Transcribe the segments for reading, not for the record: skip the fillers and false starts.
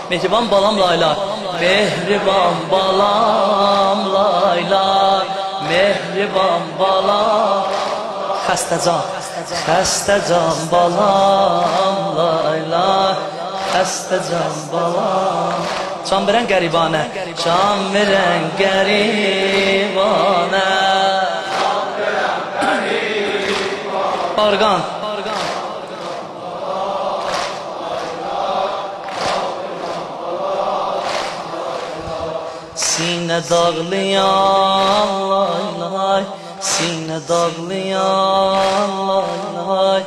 Mehriban balam layla, mehriban balam layla, mehriban balam. Xəstəcan balam layla, xəstəcan balam. Can verən qəribanə, can verən qəribanə. Barqan. Sinə dağlayan lay lay, sinə dağlayan lay lay,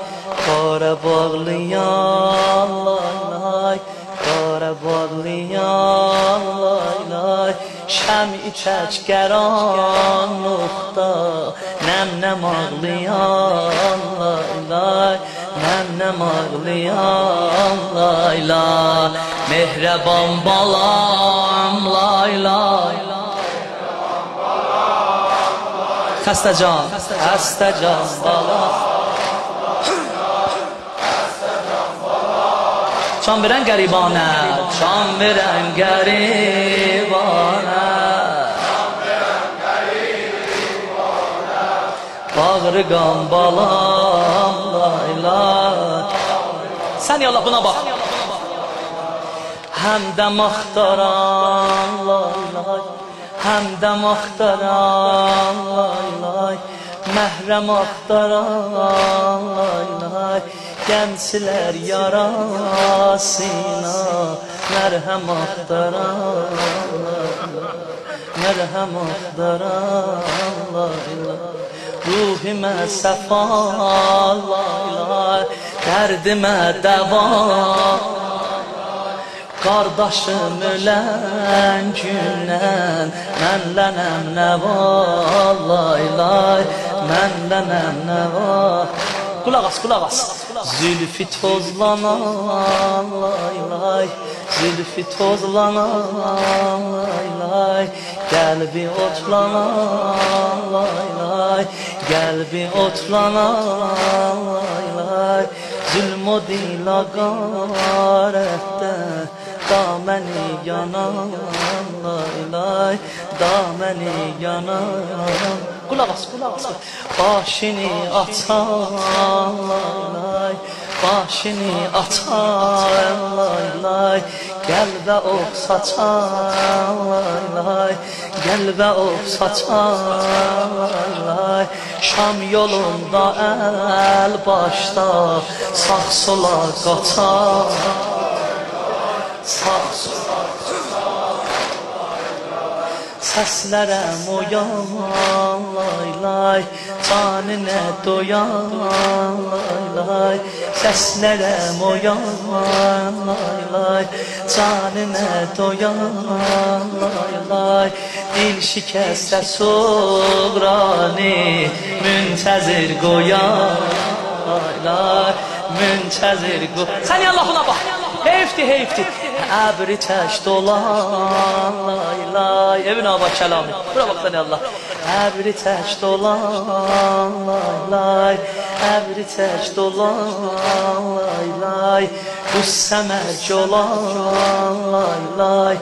qara bağlayan lay lay, qara bağlayan lay lay. Şəmi çək qaranlıqda, nəm-nəm ağlayan lay lay, nəm-nəm ağlayan lay lay. Mehriban balam lay lay, xəstəcan balam. Can verən qəribanə, can verən qəribanə. Bağrıqan balam lay lay. Sən ya Allah buna bax. Həmdəm axtaran lay lay, həmdəm axtaran lay lay, məhrəm axtaran lay lay. Gənclər yarasına mərhəm axtaran lay lay, mərhəm axtaran lay lay. Ruhimə səfa lay lay, dərdimə dəva. Qardaşım ölən gündən mənlənəm nə var lay lay, mənlənəm nə var. Qulaq as. Zülfü tozlanan lay lay, zülfü tozlanan lay lay, qəlbi otlanan lay lay, qəlbi otlanan lay lay. Zülm o dila qarətdə daməni yanan lay lay, daməni yanan. Qulaq as. Başını açan lay lay, başını açan lay lay. Qəlbə ox saçan lay lay, qəlbə ox saçan lay lay. Şam yolunda əl başda sağ sola qaçan, sağ sola səslərəm oyan lay lay, canınə doyan lay lay. Səslərəm oyan lay lay, canınə doyan lay lay. Dil şikəstə soğrani müntəzir qoyan lay lay, müntəzir qoyan. Sən ya Allahına bax, heyfdir. Əbri tək dolan lay lay. Evin aba kəlamı, bura bax sən ya Allah. Əbri tək dolan lay lay, əbri tək dolan lay lay. Qüssə mərc olan lay lay,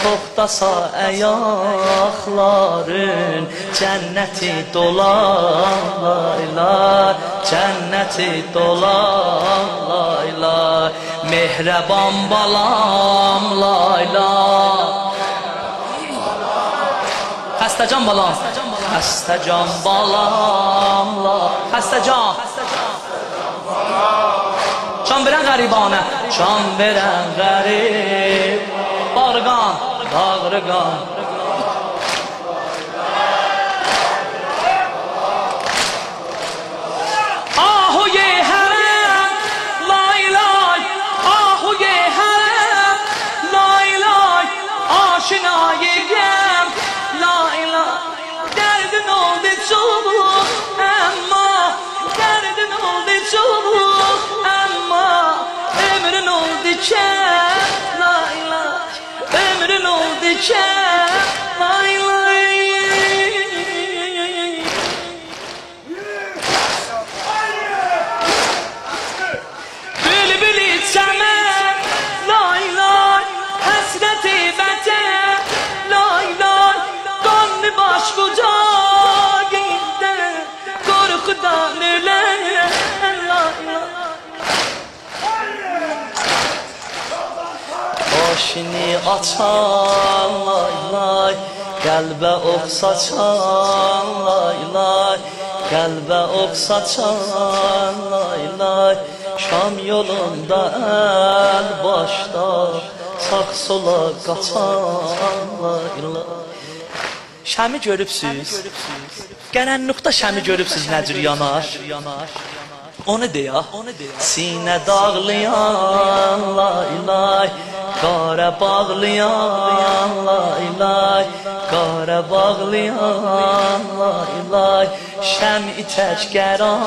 toxtasa əyaqların cənnəti dolan lay lay, cənnəti dolan lay lay. Mehriban balam lay lay, xəstəcan balam, xəstəcan balam lay, xəstəcan. Can verən qəribanə, can verən qərib. Barqan, bağrıqan. Ahuye hərəm, lay lay, ahuye hərəm, lay lay. Aşinayı gəm, lay lay. Dərdin oldu çox, əmma dərdin oldu çox, əmma ömrün oldu kəm, lay lay. Ömrün oldu kəm, lay lay. Bülbülü çək başını açan lay lay, qəlbə ox saçan lay lay, qəlbə ox saçan lay lay, Şam yolunda əl başda sağ sola qaçan lay lay. Şəmi görübsüz? Qərənliqdə şəmi görübsüz nə cür yanar? Onu deyə, sinə dağlayan lay lay, qara bağlayan lay lay, qara bağlayan lay lay, şəmi tək qaranlıqda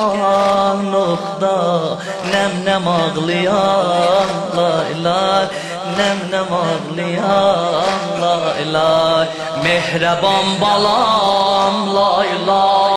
nəm-nəm ağlayan lay lay, nəm-nəm ağlayan lay lay, mehriban balam lay lay.